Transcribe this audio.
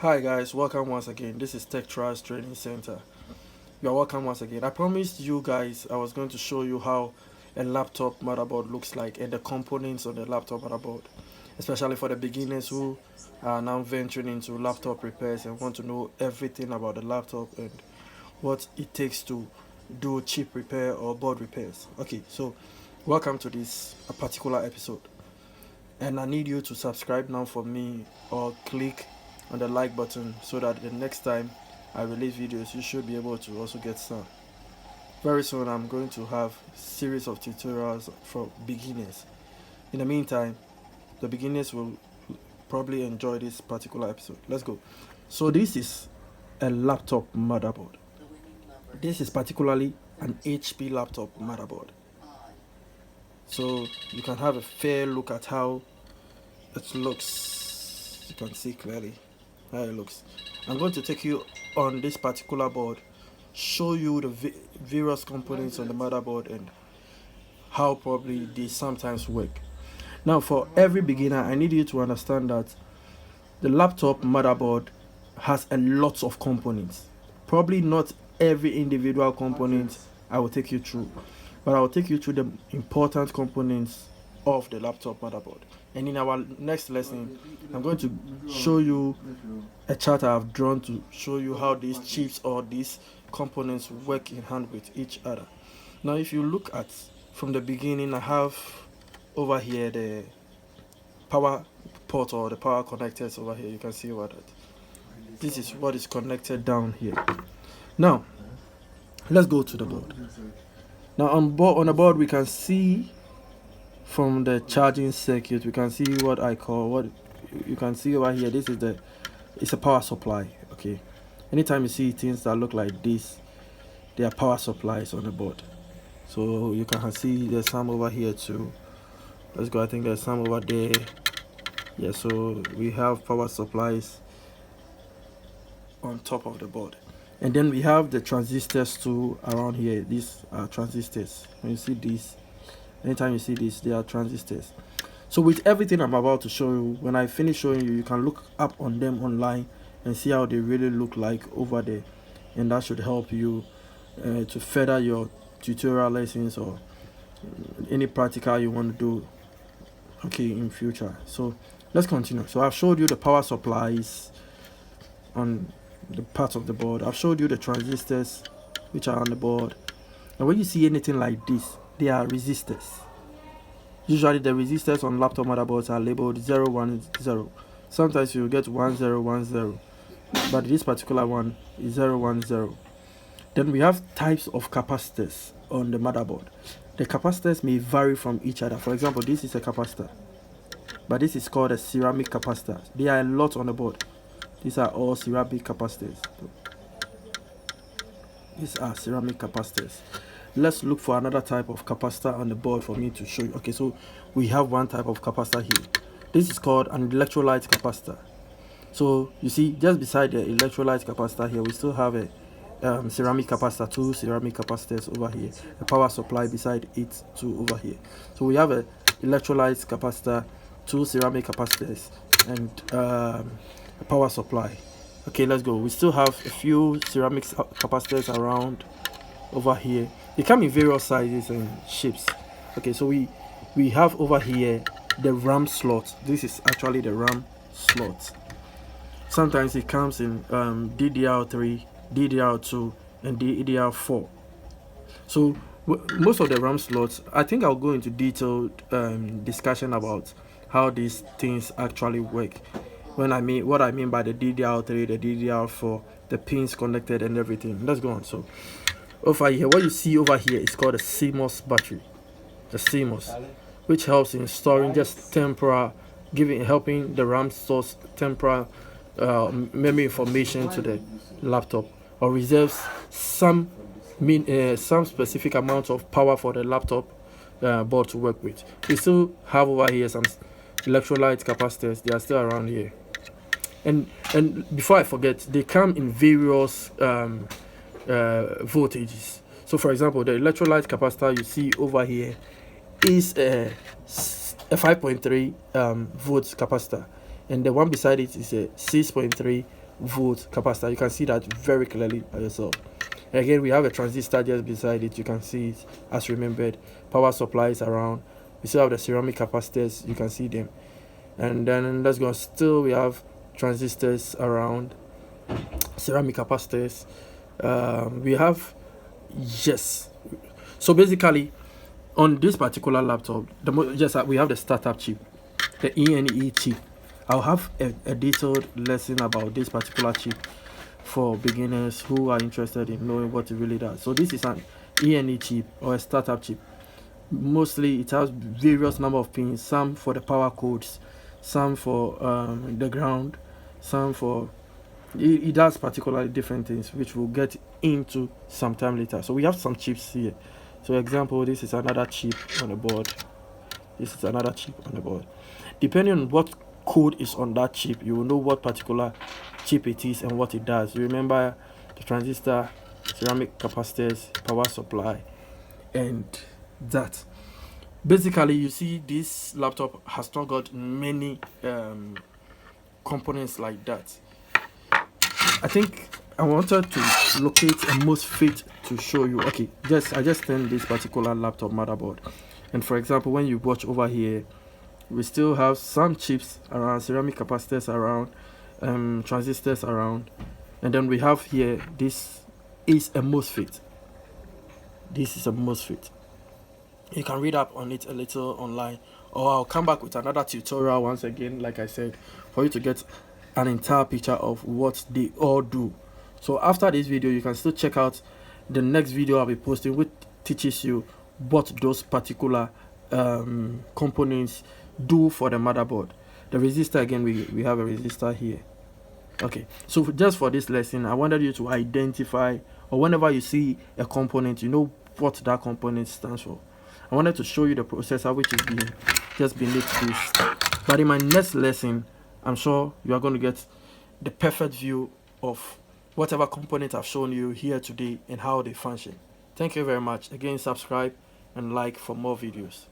Hi guys, welcome once again. This is Tech Trust Training Center. You're welcome once again. I promised you guys I was going to show you how a laptop motherboard looks like and the components on the laptop motherboard, especially for the beginners who are now venturing into laptop repairs and want to know everything about the laptop and what it takes to do chip repair or board repairs. Okay, so welcome to this particular episode. And I need you to subscribe now for me or click on the like button so that the next time I release videos you should be able to also get some. Very soon I'm going to have series of tutorials for beginners. In the meantime, the beginners will probably enjoy this particular episode. Let's go. So this is a laptop motherboard. This is particularly an HP laptop motherboard. So you can have a fair look at how it looks. You can see clearly how it looks. I'm going to take you on this particular board, show you the various components on the motherboard and how probably they sometimes work. Now for every beginner, I need you to understand that the laptop motherboard has a lot of components. Probably not every individual component I will take you through, but I will take you through the important components of the laptop motherboard. And in our next lesson, I'm going to show you a chart I've drawn to show you how these chips or these components work in hand with each other. Now if you look at from the beginning, I have over here the power port or the power connectors over here. You can see over that. This is what is connected down here. Now let's go to the board. Now on the board we can see from the charging circuit, we can see what I call, what you can see over here, this is it's a power supply. Okay, anytime you see things that look like this, they are power supplies on the board. So you can see there's some over here too. Let's go. I think there's some over there. Yeah, so we have power supplies on top of the board, and then we have the transistors too around here. These are transistors. When you see these, anytime you see this, they are transistors. So with everything I'm about to show you, when I finish showing you, you can look up on them online and see how they really look like over there, and that should help you to further your tutorial lessons or any practical you want to do, okay, in future. So let's continue. So I've showed you the power supplies on the parts of the board. I've showed you the transistors which are on the board, and when you see anything like this, they are resistors. Usually the resistors on laptop motherboards are labeled 010. Sometimes you get 1010, but this particular one is 010. Then we have types of capacitors on the motherboard. The capacitors may vary from each other. For example, this is a capacitor, but this is called a ceramic capacitor. There are a lot on the board. These are all ceramic capacitors. These are ceramic capacitors. Let's look for another type of capacitor on the board for me to show you. Okay, so we have one type of capacitor here. This is called an electrolyte capacitor. So you see, just beside the electrolyte capacitor here, we still have a ceramic capacitor, two ceramic capacitors over here, a power supply beside it too over here. So we have a electrolyte capacitor, two ceramic capacitors, and a power supply. Okay, let's go. We still have a few ceramic capacitors around over here. They come in various sizes and shapes. Okay, so we have over here the RAM slot. This is actually the RAM slot. Sometimes it comes in DDR3, DDR2, and DDR4. So most of the RAM slots, I think I'll go into detailed discussion about how these things actually work. What I mean by the DDR3, the DDR4, the pins connected and everything. Let's go on. So over here, what you see over here is called a CMOS battery, the CMOS, which helps in storing just temporal, helping the RAM stores temporal memory information to the laptop, or reserves some specific amount of power for the laptop board to work with. We still have over here some electrolyte capacitors. They are still around here, and before I forget, they come in various voltages. So for example, the electrolyte capacitor you see over here is a 5.3 volts capacitor, and the one beside it is a 6.3 volt capacitor. You can see that very clearly by yourself. Again, we have a transistor just beside it. You can see it as remembered. Power supplies around. We still have the ceramic capacitors. You can see them. And then let's go. Still, we have transistors around, ceramic capacitors. We have, yes. So basically, on this particular laptop, we have the startup chip, the ENE chip. I'll have a detailed lesson about this particular chip for beginners who are interested in knowing what it really does. So this is an ENE chip or a startup chip. Mostly it has various number of pins, some for the power codes, some for the ground, some for it does particularly different things, which we'll get into sometime later. So we have some chips here. So example, this is another chip on the board. This is another chip on the board. Depending on what code is on that chip, you will know what particular chip it is and what it does. Remember the transistor, ceramic capacitors, power supply, and that. Basically, you see this laptop has not got many components like that. I think I wanted to locate a MOSFET to show you. Okay, I just turned this particular laptop motherboard, and for example, when you watch over here, we still have some chips around, ceramic capacitors around, transistors around, and then we have here, this is a MOSFET. This is a MOSFET. You can read up on it a little online, or I'll come back with another tutorial once again, like I said, for you to get an entire picture of what they all do. So after this video, you can still check out the next video I'll be posting, which teaches you what those particular components do for the motherboard. The resistor, again, we have a resistor here. Okay, so just for this lesson, I wanted you to identify, or whenever you see a component, you know what that component stands for. I wanted to show you the processor, which is just beneath this. But in my next lesson, I'm sure you are going to get the perfect view of whatever component I've shown you here today and how they function. Thank you very much. Again, subscribe and like for more videos.